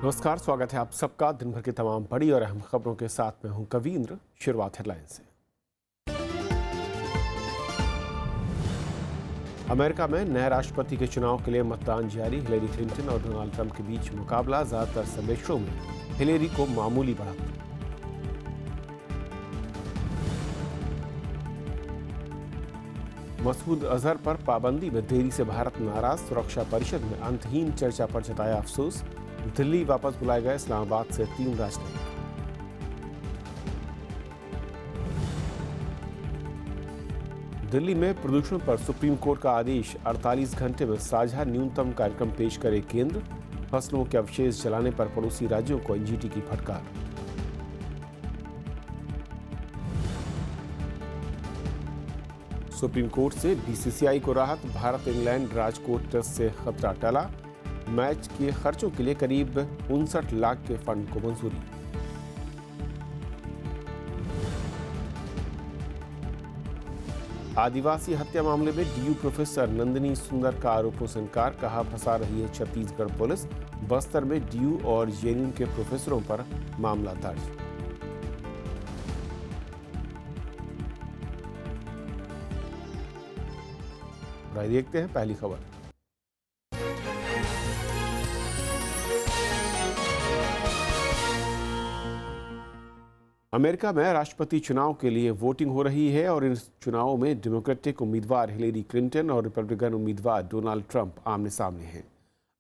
नमस्कार, स्वागत है आप सबका दिन भर की तमाम बड़ी और अहम खबरों के साथ मैं हूं कवींद्र। शुरुआत हेडलाइन से। अमेरिका में नए राष्ट्रपति के चुनाव के लिए मतदान जारी। हिलेरी क्लिंटन और डोनाल्ड ट्रंप के बीच मुकाबला। ज्यादातर सर्वेक्षणों में हिलेरी को मामूली बढ़त। मसूद अजहर पर पाबंदी में देरी से भारत नाराज। सुरक्षा परिषद में अंतहीन चर्चा पर जताया अफसोस। दिल्ली वापस बुलाए गए इस्लामाबाद से 3 राजनयिक। दिल्ली में प्रदूषण पर सुप्रीम कोर्ट का आदेश। 48 घंटे में साझा न्यूनतम कार्यक्रम पेश करे केंद्र। फसलों के अवशेष जलाने पर पड़ोसी राज्यों को एनजीटी की फटकार। सुप्रीम कोर्ट से बीसीसीआई को राहत। भारत इंग्लैंड राजकोट टेस्ट से खतरा टला। मैच के खर्चों के लिए करीब 59 लाख के फंड को मंजूरी। आदिवासी हत्या मामले में डीयू प्रोफेसर नंदिनी सुंदर का आरोपों से इनकार। कहा फंसा रही है छत्तीसगढ़ पुलिस। बस्तर में डीयू और जेएनयू के प्रोफेसरों पर मामला दर्ज। देखते हैं पहली खबर। अमेरिका में राष्ट्रपति चुनाव के लिए वोटिंग हो रही है और इन चुनावों में डेमोक्रेटिक उम्मीदवार हिलेरी क्लिंटन और रिपब्लिकन उम्मीदवार डोनाल्ड ट्रंप आमने सामने हैं।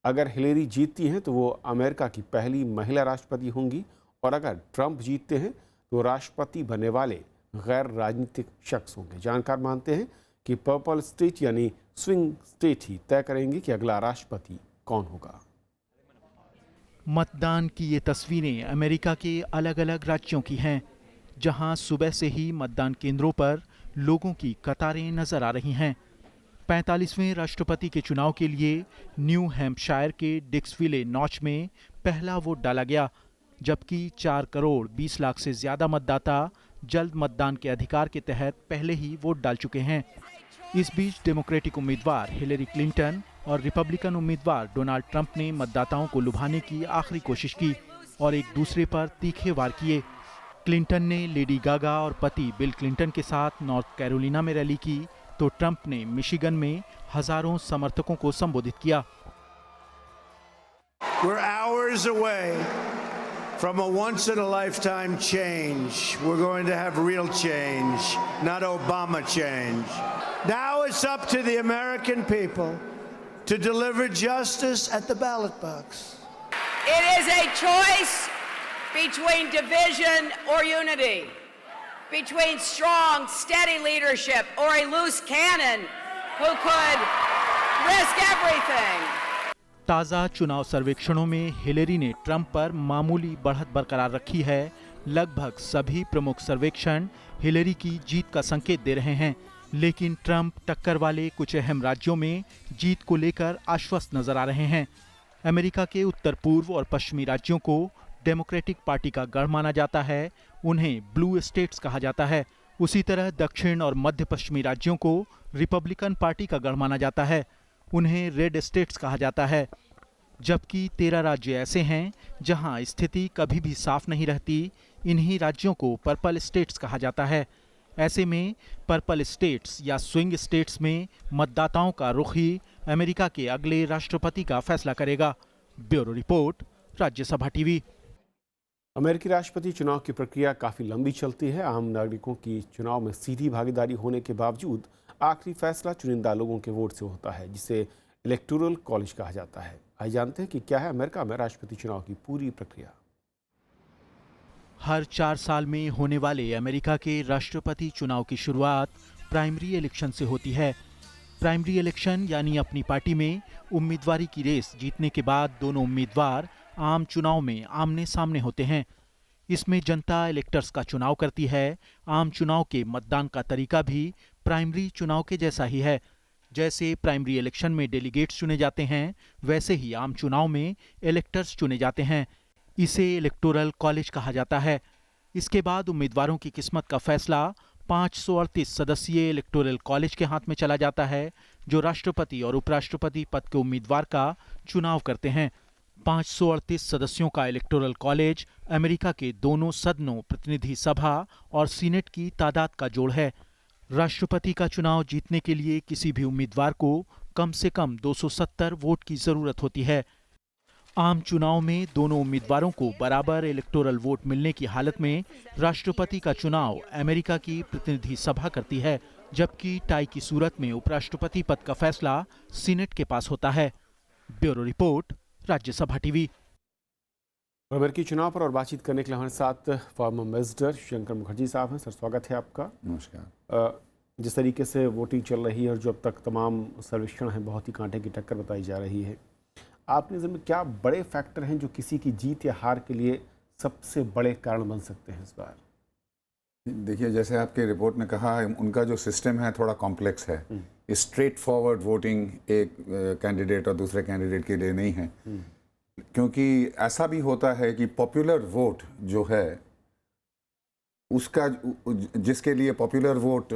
अगर हिलेरी जीतती हैं तो वो अमेरिका की पहली महिला राष्ट्रपति होंगी और अगर ट्रंप जीतते हैं तो राष्ट्रपति बनने वाले गैर राजनीतिक शख्स होंगे। जानकार मानते हैं कि पर्पल स्टेट यानी स्विंग स्टेट ही तय करेंगे कि अगला राष्ट्रपति कौन होगा। मतदान की ये तस्वीरें अमेरिका के अलग अलग राज्यों की हैं, जहां सुबह से ही मतदान केंद्रों पर लोगों की कतारें नजर आ रही हैं। 45वें राष्ट्रपति के चुनाव के लिए न्यू हैम्पशायर के डिक्सविले नॉच में पहला वोट डाला गया, जबकि 4 करोड़ 20 लाख से ज्यादा मतदाता जल्द मतदान के अधिकार के तहत पहले ही वोट डाल चुके हैं। इस बीच डेमोक्रेटिक उम्मीदवार हिलेरी क्लिंटन और रिपब्लिकन उम्मीदवार डोनाल्ड ट्रंप ने मतदाताओं को लुभाने की आखिरी कोशिश की और एक दूसरे पर तीखे वार किए। क्लिंटन ने लेडी गागा और पति बिल क्लिंटन के साथ नॉर्थ कैरोलिना में रैली की, तो ट्रंप ने मिशिगन में हजारों समर्थकों को संबोधित किया। We're hours away from a once-in-a-lifetime change. We're going to have real change, not Obama change. Now it's up to the American people to deliver justice at the ballot box. It is a choice between division or unity, between strong, steady leadership or a loose cannon who could risk everything. ताज़ा चुनाव सर्वेक्षणों में Hillary ने Trump पर मामूली बढ़त बरकरार रखी है। लगभग सभी प्रमुख सर्वेक्षण हिलेरी की जीत का संकेत दे रहे हैं, लेकिन ट्रंप टक्कर वाले कुछ अहम राज्यों में जीत को लेकर आश्वस्त नजर आ रहे हैं। अमेरिका के उत्तर पूर्व और पश्चिमी राज्यों को डेमोक्रेटिक पार्टी का गढ़ माना जाता है, उन्हें ब्लू स्टेट्स कहा जाता है। उसी तरह दक्षिण और मध्य पश्चिमी राज्यों को रिपब्लिकन पार्टी का गढ़ माना जाता है, उन्हें रेड स्टेट्स कहा जाता है। जबकि 13 राज्य ऐसे हैं जहां स्थिति कभी भी साफ नहीं रहती। इन्हीं राज्यों को पर्पल स्टेट्स कहा जाता है। ऐसे में पर्पल स्टेट्स या स्विंग स्टेट्स में मतदाताओं का रुख ही अमेरिका के अगले राष्ट्रपति का फैसला करेगा। Bureau report, Rajya Sabha TV. अमेरिकी राष्ट्रपति चुनाव की प्रक्रिया काफी लंबी चलती है। आम नागरिकों की चुनाव में सीधी भागीदारी होने के बावजूद आखिरी फैसला चुनिंदा लोगों के वोट से होता है, जिसे इलेक्टोरल कॉलेज कहा जाता है। आइए जानते हैं कि क्या है अमेरिका में राष्ट्रपति चुनाव की पूरी प्रक्रिया। हर 4 साल में होने वाले अमेरिका के राष्ट्रपति चुनाव की शुरुआत प्राइमरी इलेक्शन से होती है। प्राइमरी इलेक्शन यानी अपनी पार्टी में उम्मीदवारी की रेस जीतने के बाद दोनों उम्मीदवार आम चुनाव में आमने सामने होते हैं। इसमें जनता इलेक्टर्स का चुनाव करती है। आम चुनाव के मतदान का तरीका भी प्राइमरी चुनाव के जैसा ही है। जैसे प्राइमरी इलेक्शन में डेलीगेट्स चुने जाते हैं, वैसे ही आम चुनाव में इलेक्टर्स चुने जाते हैं। इसे इलेक्टोरल कॉलेज कहा जाता है। इसके बाद उम्मीदवारों की किस्मत का फैसला 538 सदस्यीय इलेक्टोरल कॉलेज के हाथ में चला जाता है, जो राष्ट्रपति और उपराष्ट्रपति पद के उम्मीदवार का चुनाव करते हैं। 538 सदस्यों का इलेक्टोरल कॉलेज अमेरिका के दोनों सदनों प्रतिनिधि सभा और सीनेट की तादाद का जोड़ है। राष्ट्रपति का चुनाव जीतने के लिए किसी भी उम्मीदवार को कम से कम 270 वोट की जरूरत होती है। आम चुनाव में दोनों उम्मीदवारों को बराबर इलेक्टोरल वोट मिलने की हालत में राष्ट्रपति का चुनाव अमेरिका की प्रतिनिधि सभा करती है, जबकि टाई की सूरत में उपराष्ट्रपति पद का फैसला सीनेट के पास होता है। Bureau report, Rajya Sabha TV. अमेरिकी चुनाव पर और बातचीत करने के लिए हमारे साथ फॉर्मर एम्बेसडर शंकर मुखर्जी साहब हैं। सर, स्वागत है आपका। नमस्कार। जिस तरीके से वोटिंग चल रही है और जो अब तक तमाम सर्वेक्षण हैं, बहुत ही कांटे की टक्कर बताई जा रही है, आपकी नज़र में क्या बड़े फैक्टर हैं जो किसी की जीत या हार के लिए सबसे बड़े कारण बन सकते हैं इस बार? देखिए, जैसे आपके रिपोर्ट ने कहा, उनका जो सिस्टम है थोड़ा कॉम्प्लेक्स है। स्ट्रेट फॉरवर्ड वोटिंग एक कैंडिडेट और दूसरे कैंडिडेट के लिए नहीं है, क्योंकि ऐसा भी होता है कि पॉपुलर वोट जो है उसका, जिसके लिए पॉपुलर वोट,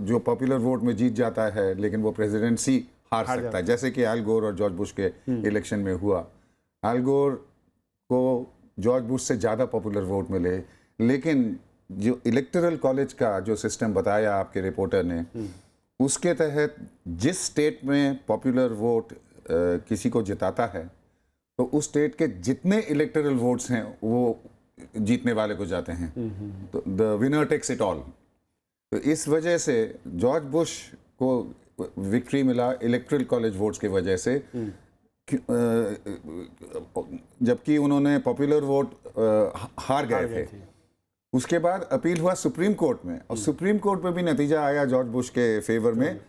जो पॉपुलर वोट में जीत जाता है लेकिन वो प्रेसिडेंसी हार सकता है, जैसे कि एल गोर और जॉर्ज बुश के इलेक्शन में हुआ। एल गोर को जॉर्ज बुश से ज़्यादा पॉपुलर वोट मिले, लेकिन जो इलेक्टोरल कॉलेज का जो सिस्टम बताया आपके रिपोर्टर ने, उसके तहत जिस स्टेट में पॉपुलर वोट किसी को जिताता है तो उस स्टेट के जितने इलेक्टोरल वोट्स हैं वो जीतने वाले को जाते हैं। तो the winner takes it all. तो इस वजह से जॉर्ज बुश को विक्ट्री मिला इलेक्टोरल कॉलेज वोट्स की वजह से, जबकि उन्होंने पॉपुलर वोट हार गए थे। उसके बाद अपील हुआ सुप्रीम कोर्ट में, और सुप्रीम कोर्ट में भी नतीजा आया जॉर्ज बुश के फेवर में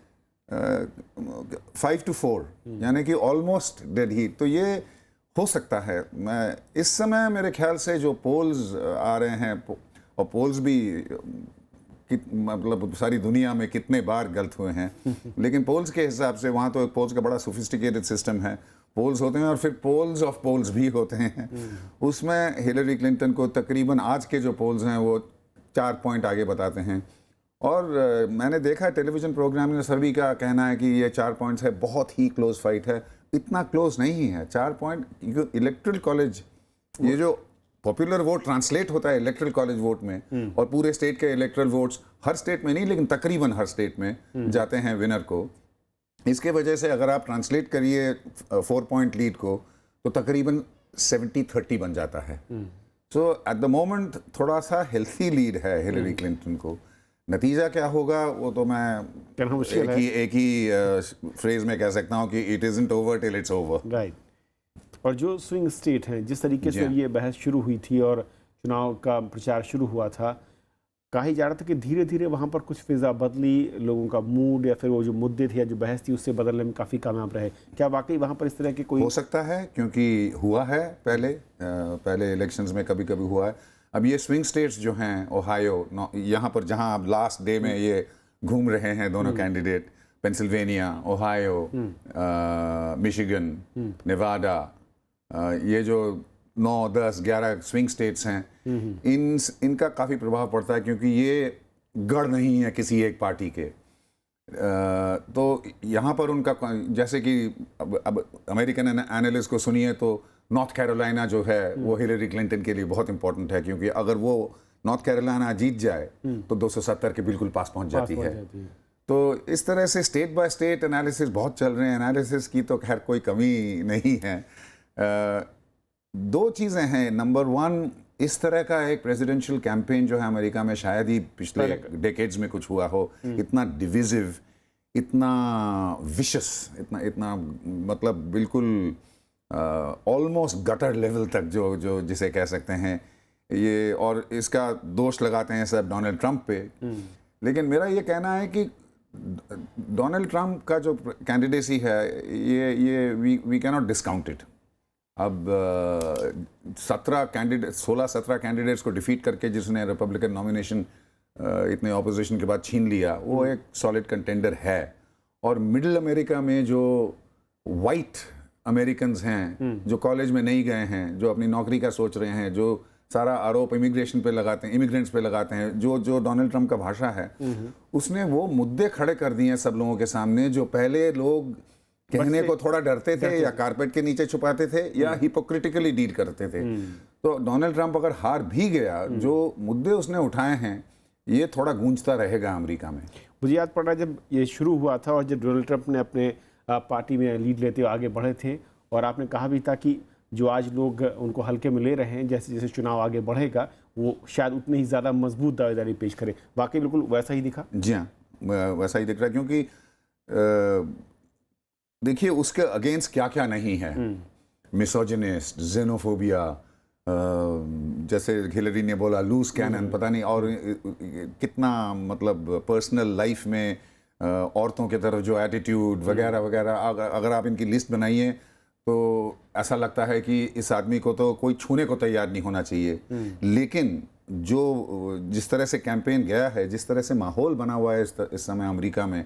5-4, यानी कि ऑलमोस्ट डेड हीट। तो ये हो सकता है। मैं इस समय मेरे ख्याल से जो पोल्स आ रहे हैं, और पोल्स भी मतलब सारी दुनिया में कितने बार गलत हुए हैं, लेकिन पोल्स के हिसाब से वहाँ तो पोल्स का बड़ा सोफिस्टिकेटेड सिस्टम है। पोल्स होते हैं और फिर पोल्स ऑफ पोल्स भी होते हैं। उसमें हिलरी क्लिंटन को तकरीबन आज के जो पोल्स हैं वो 4 पॉइंट आगे बताते हैं। और मैंने देखा टेलीविज़न प्रोग्राम में सभी का कहना है कि ये 4 पॉइंट्स है, बहुत ही क्लोज फाइट है। इतना क्लोज नहीं है 4 पॉइंट, क्योंकि इलेक्टोरल कॉलेज, ये जो पॉपुलर वोट ट्रांसलेट होता है इलेक्टोरल कॉलेज वोट में, और पूरे स्टेट के इलेक्टोरल वोट्स, हर स्टेट में नहीं लेकिन तकरीबन हर स्टेट में जाते हैं विनर को। इसके वजह से अगर आप ट्रांसलेट करिए 4 पॉइंट लीड को, तो तकरीबन 70-30 बन जाता है। सो एट द मोमेंट थोड़ा सा हेल्थी लीड है हिलरी क्लिंटन को। नतीजा क्या होगा वो तो मैं एक ही फ्रेज में कह सकता हूँ कि it isn't over till it's over. Right. और जो स्विंग स्टेट हैं, जिस तरीके से ये बहस शुरू हुई थी और चुनाव का प्रचार शुरू हुआ था, कहा ही जा रहा था कि धीरे धीरे वहाँ पर कुछ फिजा बदली, लोगों का मूड या फिर वो जो मुद्दे थे या जो बहस थी उससे बदलने में काफ़ी कामयाब रहे। क्या वाकई वहाँ पर इस तरह के कोई हो सकता है? क्योंकि हुआ है पहले इलेक्शंस में कभी कभी हुआ है। अब ये स्विंग स्टेट्स जो हैं, ओहायो, यहाँ पर जहाँ अब लास्ट डे में ये घूम रहे हैं दोनों candidate, Pennsylvania, Ohio, Michigan, Nevada, ये जो 9, 10, 11 स्विंग स्टेट्स हैं, इनका काफ़ी प्रभाव पड़ता है, क्योंकि ये गढ़ नहीं है किसी एक पार्टी के। तो यहाँ पर उनका, जैसे कि अब अमेरिकन एनालिस्ट को सुनिए तो नॉर्थ कैरोलिना जो है वो हिलरी क्लिंटन के लिए बहुत इंपॉर्टेंट है, क्योंकि अगर वो नॉर्थ कैरोलिना जीत जाए तो 270 के बिल्कुल पास पहुँच जाती है। तो इस तरह से स्टेट बाय स्टेट एनालिसिस बहुत चल रहे हैं। एनालिसिस की तो खैर कोई कमी नहीं है। 2 चीज़ें हैं। नंबर 1, इस तरह का एक प्रेसिडेंशियल कैंपेन जो है अमेरिका में शायद ही पिछले डेकेड्स में कुछ हुआ हो। इतना डिविजिव, इतना विशस, इतना मतलब बिल्कुल ऑलमोस्ट गटर लेवल तक जो जिसे कह सकते हैं ये, और इसका दोष लगाते हैं सब डोनाल्ड ट्रंप पे। लेकिन मेरा ये कहना है कि डोनाल्ड ट्रंप का जो कैंडिडेसी है ये we can not discount it. अब 16-17 कैंडिडेट्स को डिफीट करके जिसने रिपब्लिकन नॉमिनेशन इतने ऑपोजिशन के बाद छीन लिया, वो एक सॉलिड कंटेंडर है। और मिडिल अमेरिका में जो वाइट अमेरिकन्स हैं, जो कॉलेज में नहीं गए हैं, जो अपनी नौकरी का सोच रहे हैं, जो सारा आरोप इमिग्रेशन पे लगाते हैं, इमिग्रेंट्स पे लगाते हैं, जो डोनाल्ड ट्रंप का भाषा है, उसने वो मुद्दे खड़े कर दिए हैं सब लोगों के सामने, जो पहले लोग कहने को थोड़ा डरते थे या कारपेट के नीचे छुपाते थे या हिपोक्रिटिकली डील करते थे। तो डोनाल्ड ट्रंप अगर हार भी गया, जो मुद्दे उसने उठाए हैं ये थोड़ा गूंजता रहेगा अमेरिका में। मुझे याद पड़ रहा है जब ये शुरू हुआ था और जब डोनाल्ड ट्रंप ने अपने पार्टी में लीड लेते हुए आगे बढ़े थे, और आपने कहा भी था कि जो आज लोग उनको हल्के में ले रहे हैं, जैसे जैसे चुनाव आगे बढ़ेगा वो शायद उतनी ही ज़्यादा मजबूत दावेदारी पेश करे। वाकई बिल्कुल वैसा ही दिखा। जी हाँ, वैसा ही दिख रहा है, क्योंकि देखिए उसके अगेंस्ट क्या क्या नहीं है। मिसोजिनिस्ट, जेनोफोबिया, जैसे हिलरी ने बोला लूज कैनन, पता नहीं और कितना मतलब पर्सनल लाइफ में औरतों की तरफ जो एटीट्यूड वगैरह वगैरह, अगर आप इनकी लिस्ट बनाइए तो ऐसा लगता है कि इस आदमी को तो कोई छूने को तैयार नहीं होना चाहिए। लेकिन जो जिस तरह से कैंपेन गया है, जिस तरह से माहौल बना हुआ है इस समय अमेरिका में,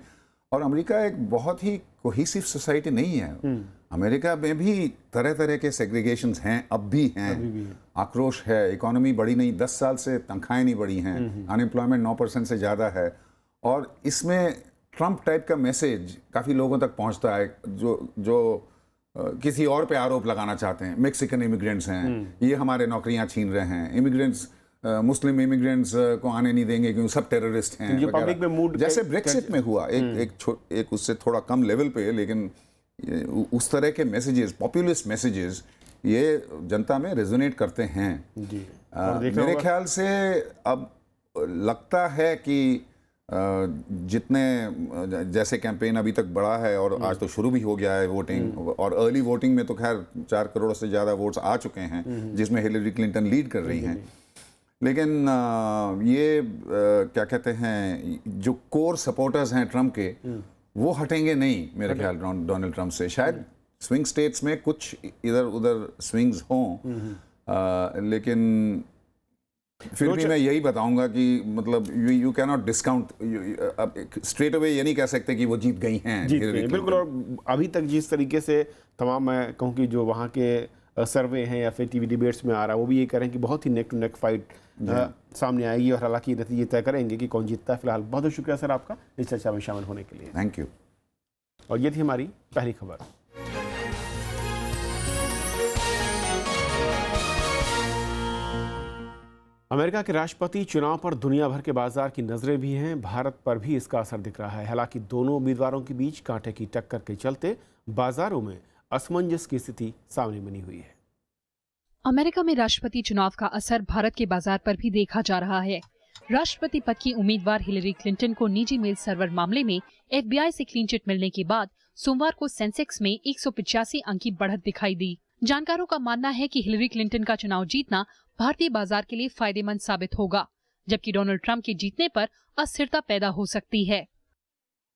और अमेरिका एक बहुत ही कोहेसिव सोसाइटी नहीं है। अमेरिका में भी तरह तरह के सेग्रीगेशंस हैं, अब भी हैं, आक्रोश है, इकोनॉमी बढ़ी नहीं, 10 साल से तनख्वाहें नहीं बढ़ी हैं, अनएम्प्लॉयमेंट 9% से ज़्यादा है। और इसमें ट्रंप टाइप का मैसेज काफ़ी लोगों तक पहुंचता है जो किसी और पे आरोप लगाना चाहते हैं। मेक्सिकन इमिग्रेंट्स हैं, ये हमारे नौकरियां छीन रहे हैं, इमिग्रेंट्स मुस्लिम इमिग्रेंट्स को आने नहीं देंगे क्योंकि सब टेररिस्ट हैं, जो पब्लिक में मूड जैसे ब्रेक्सिट में हुआ एक उससे थोड़ा कम लेवल पे, लेकिन उस तरह के मैसेजेस, पॉपुलिस्ट मैसेजेस, ये जनता में रेजोनेट करते हैं। मेरे ख्याल से अब लगता है कि जितने जैसे कैंपेन अभी तक बढ़ा है और आज तो शुरू भी हो गया है वोटिंग, और अर्ली वोटिंग में तो खैर 4 करोड़ से ज़्यादा वोट्स आ चुके हैं, जिसमें हिलरी क्लिंटन लीड कर रही हैं। लेकिन ये क्या कहते हैं, जो कोर सपोर्टर्स हैं ट्रंप के, वो हटेंगे नहीं मेरे ख्याल डोनाल्ड ट्रंप से। शायद स्विंग स्टेट्स में कुछ इधर उधर स्विंग्स हों, लेकिन फिर भी मैं यही बताऊंगा कि मतलब you can not discount straight away, ये नहीं कह सकते कि वो जीत गई हैं। बिल्कुल। और अभी तक जिस तरीके से तमाम, मैं कहूँ कि जो वहाँ के सर्वे हैं या फिर टीवी डिबेट्स में आ रहा है, वो भी ये कह रहे हैं कि बहुत ही नेक टू नेक फाइट सामने आएगी और हालांकि नतीजे तय करेंगे कि कौन जीतता है। फिलहाल बहुत बहुत शुक्रिया सर आपका इस चर्चा में शामिल होने के लिए। Thank you. और ये थी हमारी पहली खबर। अमेरिका के राष्ट्रपति चुनाव पर दुनिया भर के बाजार की नजरें भी हैं, भारत पर भी इसका असर दिख रहा है। हालांकि दोनों उम्मीदवारों के बीच कांटे की टक्कर के चलते बाजारों में असमंजस की स्थिति सामने बनी हुई है। अमेरिका में राष्ट्रपति चुनाव का असर भारत के बाजार पर भी देखा जा रहा है। राष्ट्रपति पद की उम्मीदवार हिलरी क्लिंटन को निजी मेल सर्वर मामले में FBI से क्लीन चिट मिलने के बाद सोमवार को सेंसेक्स में 185 अंक की बढ़त दिखाई दी। जानकारों का मानना है कि हिलरी क्लिंटन का चुनाव जीतना भारतीय बाजार के लिए फायदेमंद साबित होगा, जबकि डोनाल्ड ट्रंप के जीतने पर अस्थिरता पैदा हो सकती है।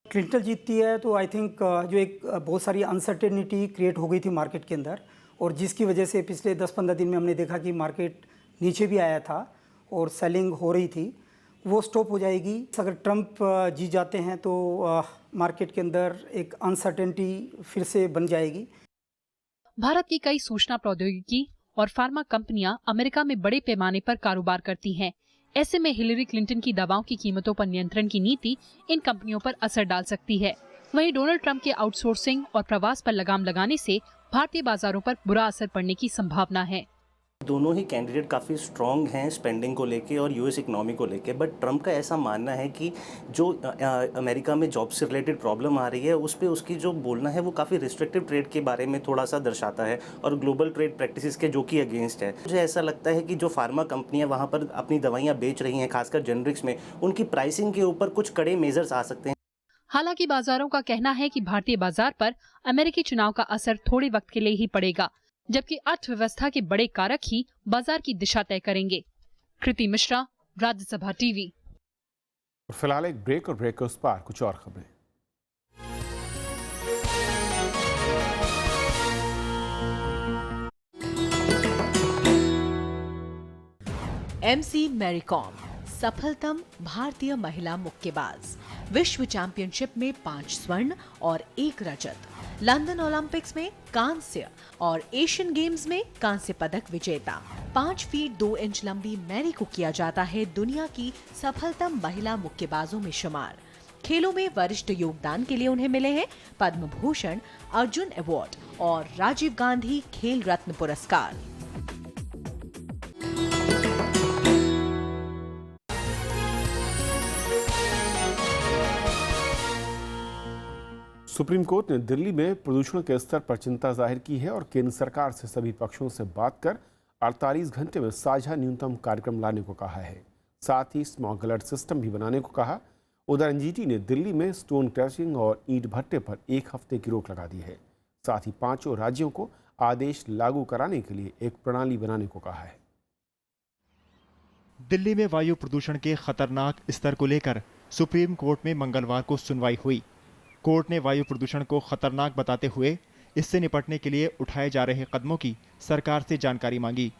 क्लिंटन जीतती है तो आई थिंक जो एक बहुत सारी अनसर्टेनिटी क्रिएट हो गई थी मार्केट के अंदर, और जिसकी वजह से पिछले 10-15 दिन में हमने देखा कि मार्केट नीचे भी आया था और सेलिंग हो रही थी, वो स्टॉप हो जाएगी। अगर ट्रंप जीत जाते हैं तो मार्केट के अंदर एक अनसर्टेनिटी फिर से बन जाएगी। भारत की कई सूचना प्रौद्योगिकी और फार्मा कंपनियां अमेरिका में बड़े पैमाने पर कारोबार करती हैं। ऐसे में हिलरी क्लिंटन की दवाओं की कीमतों पर नियंत्रण की नीति इन कंपनियों पर असर डाल सकती है। वहीं डोनाल्ड ट्रंप के आउटसोर्सिंग और प्रवास पर लगाम लगाने से भारतीय बाजारों पर बुरा असर पड़ने की संभावना है। दोनों ही कैंडिडेट काफ़ी स्ट्रॉन्ग हैं स्पेंडिंग को लेके और यूएस इकोनॉमी को लेके, बट ट्रंप का ऐसा मानना है कि जो अमेरिका में जॉब से रिलेटेड प्रॉब्लम आ रही है उस पर उसकी जो बोलना है वो काफ़ी रिस्ट्रिक्टिव ट्रेड के बारे में थोड़ा सा दर्शाता है और ग्लोबल ट्रेड प्रैक्टिसेस के जो कि अगेंस्ट है। मुझे ऐसा लगता है कि जो फार्मा कंपनियां वहाँ पर अपनी दवाइयाँ बेच रही हैं, खासकर जेनरिक्स में, उनकी प्राइसिंग के ऊपर कुछ कड़े मेजर्स आ सकते हैं। हालांकि बाजारों का कहना है कि भारतीय बाजार पर अमेरिकी चुनाव का असर थोड़े वक्त के लिए ही पड़ेगा, जबकि अर्थव्यवस्था के बड़े कारक ही बाजार की दिशा तय करेंगे। कृति मिश्रा, राज्यसभा टीवी। फिलहाल एक ब्रेक, और ब्रेक के उस पार कुछ और खबरें। MC मैरी कॉम सफलतम भारतीय महिला मुक्केबाज, विश्व चैंपियनशिप में 5 स्वर्ण और 1 रजत, लंदन ओलंपिक्स में कांस्य और एशियन गेम्स में कांस्य पदक विजेता। 5 फीट 2 इंच लंबी मैरी को किया जाता है दुनिया की सफलतम महिला मुक्केबाजों में शुमार। खेलों में वरिष्ठ योगदान के लिए उन्हें मिले हैं पद्म भूषण, अर्जुन अवार्ड और राजीव गांधी खेल रत्न पुरस्कार। सुप्रीम कोर्ट ने दिल्ली में प्रदूषण के स्तर पर चिंता जाहिर की है और केंद्र सरकार से सभी पक्षों से बात कर 48 घंटे में साझा न्यूनतम कार्यक्रम लाने को कहा है। साथ ही स्मॉग अलर्ट सिस्टम भी बनाने को कहा। उधर एनजीटी ने दिल्ली में स्टोन क्रशिंग और ईंट भट्टे पर 1 हफ्ते की रोक लगा दी है। साथ ही 5 राज्यों को आदेश लागू कराने के लिए एक प्रणाली बनाने को कहा है। दिल्ली में वायु प्रदूषण के खतरनाक स्तर को लेकर सुप्रीम कोर्ट में मंगलवार को सुनवाई हुई। कोर्ट ने वायु प्रदूषण को खतरनाक बताते हुए इससे निपटने के लिए उठाए जा रहे कदमों की सरकार से जानकारी मांगी।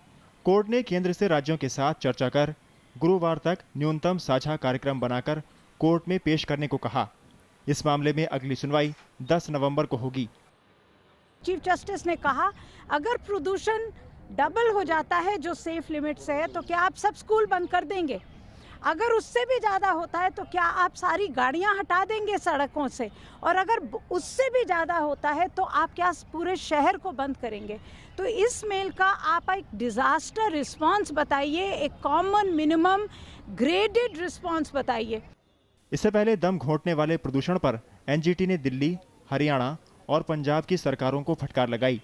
कोर्ट ने केंद्र से राज्यों के साथ चर्चा कर गुरुवार तक न्यूनतम साझा कार्यक्रम बनाकर कोर्ट में पेश करने को कहा। इस मामले में अगली सुनवाई 10 नवंबर को होगी। चीफ जस्टिस ने कहा, अगर प्रदूषण डबल हो जाता है जो सेफ लिमिट से है तो क्या आप सब स्कूल बंद कर देंगे? अगर उससे भी ज़्यादा होता है तो क्या आप सारी गाड़ियां हटा देंगे सड़कों से? और अगर उससे भी ज़्यादा होता है तो आप क्या पूरे शहर को बंद करेंगे? तो इस मेल का आप एक डिज़ास्टर रिस्पांस बताइए, एक कॉमन मिनिमम ग्रेडेड रिस्पांस बताइए। इससे पहले दम घोंटने वाले प्रदूषण पर एनजीटी ने दिल्ली, हरियाणा और पंजाब की सरकारों को फटकार लगाई।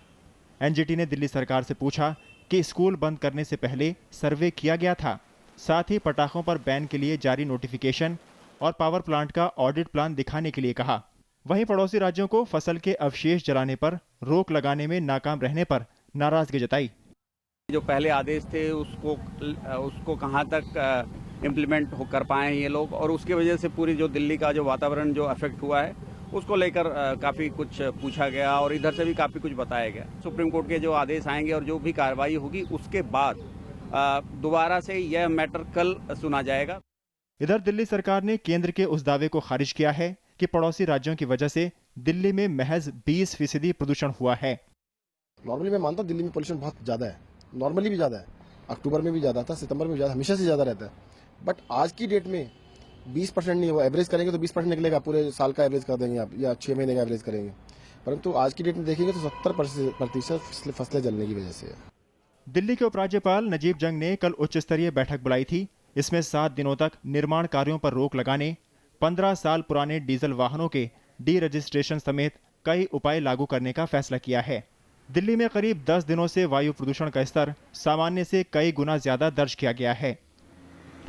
एनजीटी ने दिल्ली सरकार से पूछा कि स्कूल बंद करने से पहले सर्वे किया गया था। साथ ही पटाखों पर बैन के लिए जारी नोटिफिकेशन और पावर प्लांट का ऑडिट प्लान दिखाने के लिए कहा। वहीं पड़ोसी राज्यों को फसल के अवशेष जलाने पर रोक लगाने में नाकाम रहने पर नाराजगी जताई। जो पहले आदेश थे उसको कहां तक इम्प्लीमेंट कर पाए हैं ये लोग, और उसकी वजह से पूरी जो दिल्ली का जो वातावरण जो अफेक्ट हुआ है उसको लेकर काफ़ी कुछ पूछा गया और इधर से भी काफ़ी कुछ बताया गया। सुप्रीम कोर्ट के जो आदेश आएंगे और जो भी कार्रवाई होगी उसके बाद दोबारा से यह मैटर कल सुना जाएगा। इधर दिल्ली सरकार ने केंद्र के उस दावे को खारिज किया है कि पड़ोसी राज्यों की वजह से दिल्ली में महज 20% प्रदूषण हुआ है। नॉर्मली मैं मानता हूँ दिल्ली में पोल्यूशन बहुत ज़्यादा है, नॉर्मली भी ज़्यादा है, अक्टूबर में भी ज़्यादा था, सितंबर में भी ज़्यादा, हमेशा से ज़्यादा रहता है। बट आज की डेट में 20% नहीं हुआ। एवरेज करेंगे तो 20% निकलेगा, पूरे साल का एवरेज कर देंगे आप, या 6 महीने का एवरेज करेंगे। परंतु आज की डेट में देखेंगे तो 70% फसलें जलने की वजह से है। दिल्ली के उपराज्यपाल नजीब जंग ने कल उच्च स्तरीय बैठक बुलाई थी। इसमें 7 दिनों तक निर्माण कार्यों पर रोक लगाने, 15 साल पुराने डीजल वाहनों के डी रजिस्ट्रेशन समेत कई उपाय लागू करने का फैसला किया है। दिल्ली में करीब 10 दिनों से वायु प्रदूषण का स्तर सामान्य से कई गुना ज्यादा दर्ज किया गया है।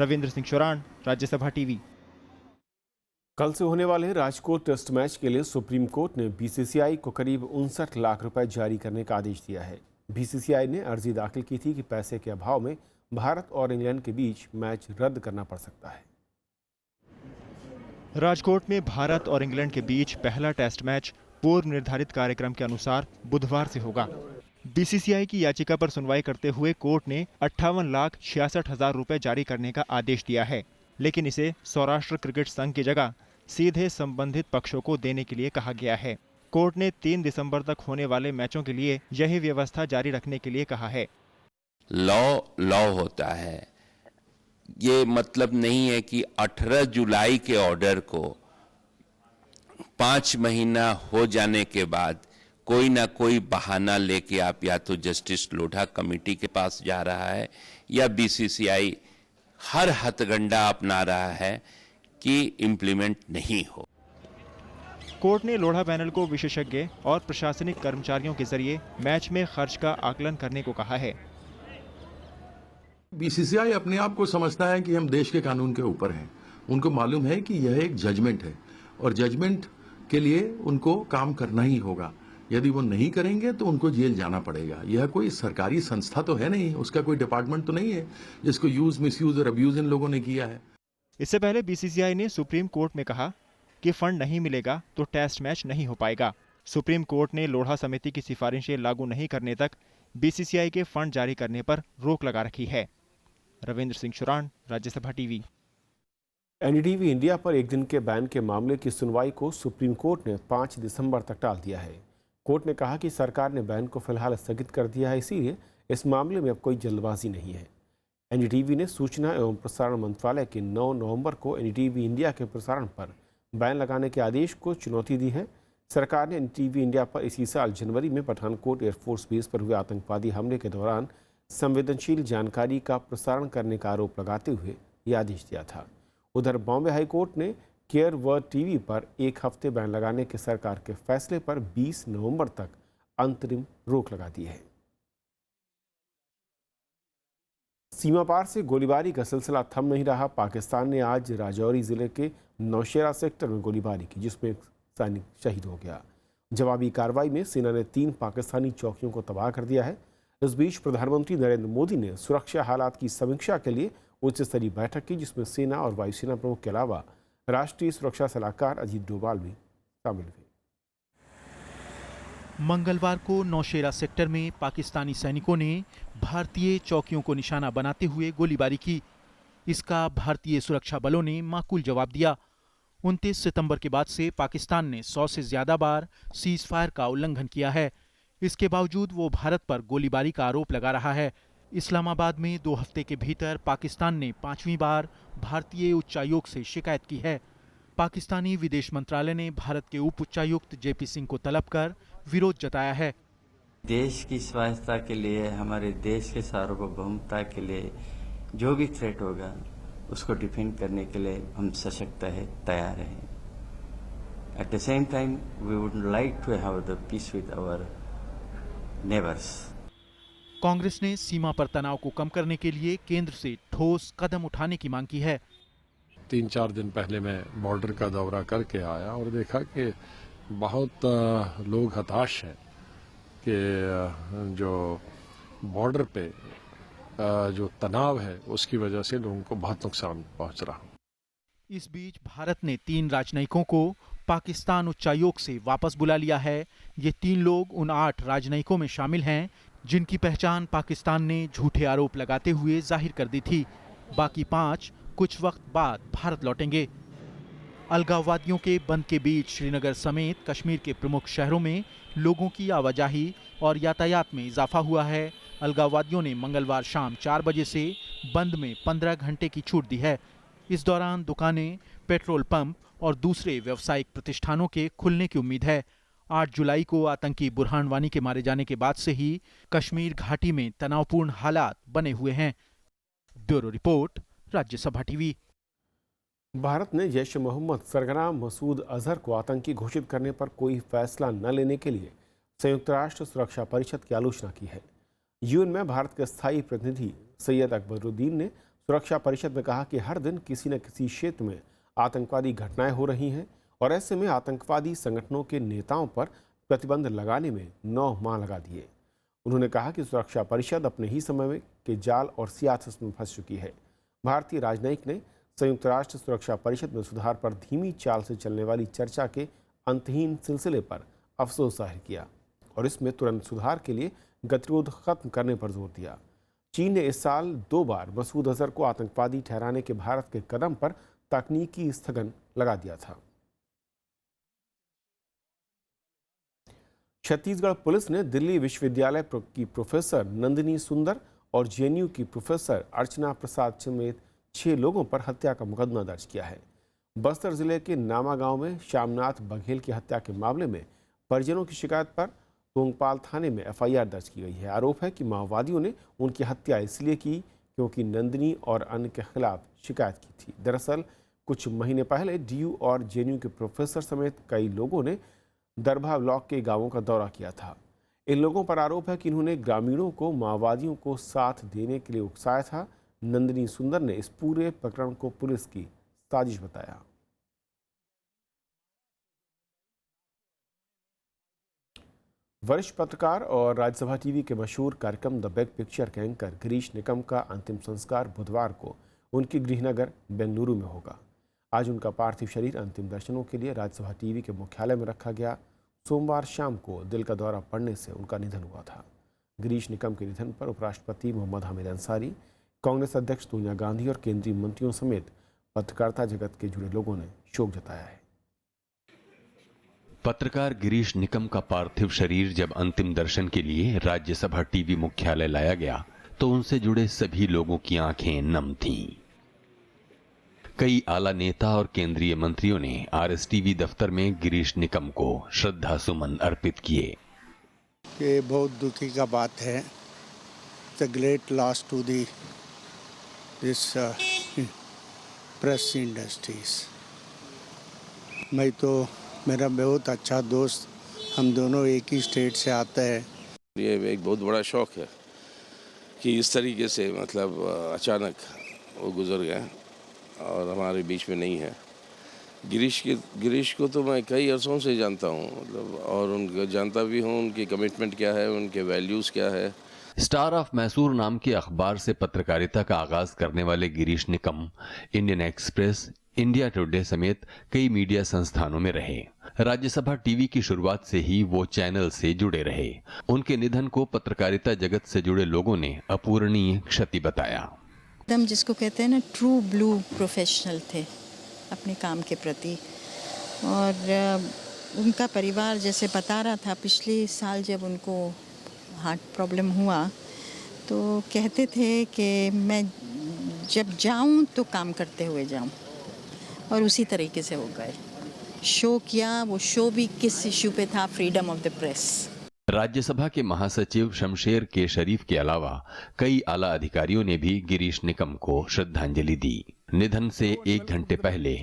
रविंद्र सिंह शोरान, राज्यसभा टीवी। कल से होने वाले राजकोट टेस्ट मैच के लिए सुप्रीम कोर्ट ने बीसीसीआई को करीब 59 लाख रुपए जारी करने का आदेश दिया है। बीसीसीआई ने अर्जी दाखिल की थी कि पैसे के अभाव में भारत और इंग्लैंड के बीच मैच रद्द करना पड़ सकता है। राजकोट में भारत और इंग्लैंड के बीच पहला टेस्ट मैच पूर्व निर्धारित कार्यक्रम के अनुसार बुधवार से होगा। बीसीसीआई की याचिका पर सुनवाई करते हुए कोर्ट ने 58,66,000 रुपए जारी करने का आदेश दिया है, लेकिन इसे सौराष्ट्र क्रिकेट संघ की जगह सीधे संबंधित पक्षों को देने के लिए कहा गया है। कोर्ट ने 3 दिसंबर तक होने वाले मैचों के लिए यही व्यवस्था जारी रखने के लिए कहा है। लॉ होता है, ये मतलब नहीं है कि 18 जुलाई के ऑर्डर को 5 महीना हो जाने के बाद कोई ना कोई बहाना लेके आप या तो जस्टिस लोढ़ा कमेटी के पास जा रहा है या बीसीसीआई हर हथकंडा अपना रहा है कि इम्प्लीमेंट नहीं हो। कोर्ट ने लोढ़ा पैनल को विशेषज्ञ और प्रशासनिक कर्मचारियों के जरिए मैच में खर्च का आकलन करने को कहा है। बीसीसीआई अपने आप को समझता है कि हम देश के कानून के ऊपर हैं। उनको मालूम है कि यह एक जजमेंट है और जजमेंट के लिए उनको काम करना ही होगा। यदि वो नहीं करेंगे तो उनको जेल जाना पड़ेगा। यह कोई सरकारी संस्था तो है नहीं, उसका कोई डिपार्टमेंट तो नहीं है जिसको यूज, मिसयूज और अब्यूज इन लोगों ने किया है। इससे पहले बीसीसीआई ने सुप्रीम कोर्ट में कहा कि फंड नहीं मिलेगा तो टेस्ट मैच नहीं हो पाएगा। सुप्रीम कोर्ट ने लोढ़ा समिति की सिफारिशें लागू नहीं करने तक बीसीसीआई के फंड जारी करने पर रोक लगा रखी है। Ravindra Singh Shuran, Rajya Sabha TV. NDTV India पर एक दिन के बैन के मामले की सुनवाई को सुप्रीम कोर्ट ने 5 दिसंबर तक टाल दिया है। कोर्ट ने कहा कि सरकार ने बैन को फिलहाल स्थगित कर दिया है, इसीलिए इस मामले में अब कोई जल्दबाजी नहीं है। एनडीटीवी ने सूचना एवं प्रसारण मंत्रालय के 9 नवंबर को एनडीटीवी इंडिया के प्रसारण पर बैन लगाने के आदेश को चुनौती दी है। सरकार ने NTV इंडिया पर इसी साल जनवरी में पठानकोट एयरफोर्स बेस पर हुए आतंकवादी हमले के दौरान संवेदनशील जानकारी का प्रसारण करने का आरोप लगाते हुए यह आदेश दिया था। उधर बॉम्बे हाईकोर्ट ने केयर वर्ल्ड टीवी पर 1 हफ्ते बैन लगाने के सरकार के फैसले पर 20 नवंबर तक अंतरिम रोक लगा दी है। सीमा पार से गोलीबारी का सिलसिला थम नहीं रहा। पाकिस्तान ने आज राजौरी जिले के नौशेरा सेक्टर में गोलीबारी की, जिसमें एक सैनिक शहीद हो गया। जवाबी कार्रवाई में सेना ने 3 पाकिस्तानी चौकियों को तबाह कर दिया है। इस बीच प्रधानमंत्री नरेंद्र मोदी ने सुरक्षा हालात की समीक्षा के लिए उच्च स्तरीय बैठक की, जिसमें सेना और वायुसेना प्रमुख के अलावा राष्ट्रीय सुरक्षा सलाहकार अजीत डोभाल भी शामिल हुए। मंगलवार को नौशेरा सेक्टर में पाकिस्तानी सैनिकों ने भारतीय चौकियों को निशाना बनाते हुए गोलीबारी की। इसका भारतीय सुरक्षा बलों ने माकूल जवाब दिया। 29 सितंबर के बाद से पाकिस्तान ने 100 से ज्यादा बार सीज फायर का उल्लंघन किया है। इसके बावजूद वो भारत पर गोलीबारी का आरोप लगा रहा है। इस्लामाबाद में 2 हफ्ते के भीतर पाकिस्तान ने 5वीं बार भारतीय उच्चायोग से शिकायत की है। पाकिस्तानी विदेश मंत्रालय ने भारत के उप उच्चायुक्त JP सिंह को तलब कर विरोध जताया है। देश की स्वायत्तता के लिए, हमारे देश के सार्वभौमता के लिए जो भी थ्रेट होगा उसको डिफेंड करने के लिए हम सशक्त है, तैयार हैं। At the same time we would like to have the peace with our neighbours. Congress ने सीमा पर तनाव को कम करने के लिए केंद्र से ठोस कदम उठाने की मांग की है। 3-4 दिन पहले मैं बॉर्डर का दौरा करके आया और देखा कि बहुत लोग हताश हैं कि जो बॉर्डर पे जो तनाव है उसकी वजह से लोगों को बहुत नुकसान पहुंच रहा। इस बीच भारत ने 3 राजनयिकों को पाकिस्तान उच्चायोग से वापस बुला लिया है। ये 3 लोग उन 8 राजनयिकों में शामिल हैं जिनकी पहचान पाकिस्तान ने झूठे आरोप लगाते हुए जाहिर कर दी थी। बाकी 5 कुछ वक्त बाद भारत लौटेंगे। अलगाववादियों के बंद के बीच श्रीनगर समेत कश्मीर के प्रमुख शहरों में लोगों की आवाजाही और यातायात में इजाफा हुआ है। अलगाववादियों ने मंगलवार शाम 4 बजे से बंद में 15 घंटे की छूट दी है। इस दौरान दुकानें, पेट्रोल पंप और दूसरे व्यावसायिक प्रतिष्ठानों के खुलने की उम्मीद है। 8 जुलाई को आतंकी बुरहान वानी के मारे जाने के बाद से ही कश्मीर घाटी में तनावपूर्ण हालात बने हुए हैं। Bureau report, Rajya Sabha TV. Bharat ने जैश ए मोहम्मद सरगना मसूद अजहर को आतंकी घोषित करने पर कोई फैसला न लेने के लिए संयुक्त राष्ट्र सुरक्षा परिषद की आलोचना की है। यूएन में भारत के स्थायी प्रतिनिधि सैयद अकबरुद्दीन ने सुरक्षा परिषद में कहा कि हर दिन किसी न किसी क्षेत्र में आतंकवादी घटनाएं हो रही हैं और ऐसे में आतंकवादी संगठनों के नेताओं पर प्रतिबंध लगाने में 9 माह लगा दिए। उन्होंने कहा कि सुरक्षा परिषद अपने ही समय के जाल और सियासत में फंस चुकी है। भारतीय राजनयिक ने संयुक्त राष्ट्र सुरक्षा परिषद में सुधार पर धीमी चाल से चलने वाली चर्चा के अंतहीन सिलसिले पर अफसोस जाहिर किया और इसमें तुरंत सुधार के लिए गतिरोध खत्म करने पर जोर दिया। चीन ने इस साल 2 बार मसूद अजहर को आतंकवादी ठहराने के भारत के कदम पर तकनीकी स्थगन लगा दिया था। छत्तीसगढ़ पुलिस ने दिल्ली विश्वविद्यालय की प्रोफेसर नंदिनी सुंदर और JNU की प्रोफेसर अर्चना प्रसाद समेत 6 लोगों पर हत्या का मुकदमा दर्ज किया है। बस्तर जिले के नामा गांव में श्यामनाथ बघेल की हत्या के मामले में परिजनों की शिकायत पर तोंगपाल थाने में FIR दर्ज की गई है। आरोप है कि माओवादियों ने उनकी हत्या इसलिए की क्योंकि नंदिनी और अन्य के खिलाफ शिकायत की थी। दरअसल कुछ महीने पहले DU और JNU के प्रोफेसर समेत कई लोगों ने दरभा ब्लॉक के गांवों का दौरा किया था। इन लोगों पर आरोप है कि इन्होंने ग्रामीणों को माओवादियों को साथ देने के लिए उकसाया था। नंदिनी सुंदर ने इस पूरे प्रकरण को पुलिस की साजिश बताया। वरिष्ठ पत्रकार और राज्यसभा टीवी के मशहूर कार्यक्रम द बिग पिक्चर के एंकर गिरीश निकम का अंतिम संस्कार बुधवार को उनके गृहनगर बेंगलुरु में होगा। आज उनका पार्थिव शरीर अंतिम दर्शनों के लिए राज्यसभा टीवी के मुख्यालय में रखा गया। सोमवार शाम को दिल का दौरा पड़ने से उनका निधन हुआ था। गिरीश निकम के निधन पर उपराष्ट्रपति मोहम्मद हामिद अंसारी, कांग्रेस अध्यक्ष सोनिया गांधी और केंद्रीय मंत्रियों समेत पत्रकारिता जगत के जुड़े लोगों ने शोक जताया है। पत्रकार गिरीश निकम का पार्थिव शरीर जब अंतिम दर्शन के लिए राज्यसभा टीवी मुख्यालय लाया गया तो उनसे जुड़े सभी लोगों की आंखें नम थीं। कई आला नेता और केंद्रीय मंत्रियों ने आरएसटीवी दफ्तर में गिरीश निकम को श्रद्धा सुमन अर्पित किए। ये बहुत दुखी का बात है। It's a great loss to this press industries. मैं तो मेरा बहुत अच्छा दोस्त, हम दोनों एक ही स्टेट से आते हैं। ये एक बहुत बड़ा शौक है कि इस तरीके से मतलब अचानक वो गुजर गए और हमारे बीच में नहीं है। गिरीश को तो मैं कई अरसों से जानता हूँ, मतलब और उनको जानता भी हूँ, उनकी कमिटमेंट क्या है, उनके वैल्यूज़ क्या है। स्टार ऑफ मैसूर नाम के अखबार से पत्रकारिता का आगाज करने वाले Girish Nikam Indian express, India today समेत कई मीडिया संस्थानों में रहे। राज्यसभा टीवी की शुरुआत से ही वो चैनल से जुड़े रहे। उनके निधन को पत्रकारिता जगत से जुड़े लोगों ने अपूरणीय क्षति बताया। एकदम जिसको कहते हैं ना, ट्रू ब्लू प्रोफेशनल थे अपने काम के प्रति। और उनका परिवार जैसे बता रहा था, पिछले साल जब उनको हार्ट प्रॉब्लम हुआ तो कहते थे कि मैं जब जाऊं तो काम करते हुए जाऊं, और उसी तरीके से हो गए। शो किया, वो शो भी किस इशू पे था, freedom of the press. Rajya Sabha के महासचिव शमशेर के शरीफ के अलावा कई आला अधिकारियों ने भी गिरीश निकम को श्रद्धांजलि दी। निधन से 1 घंटे पहले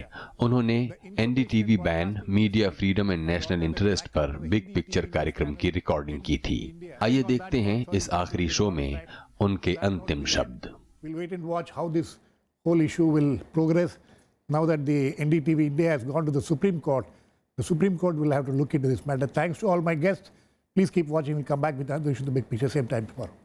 उन्होंने NDTV ban, media freedom and national interest पर बिग पिक्चर कार्यक्रम की रिकॉर्डिंग की थी। आइए देखते हैं इस आखिरी शो में उनके अंतिम शब्द। We'll wait and watch how this whole issue will progress. Now that the NDTV India has gone to the Supreme Court will have to look into this matter. Thanks to all my guests. Please keep watching. We'll come back with another issue, the big picture, same time tomorrow.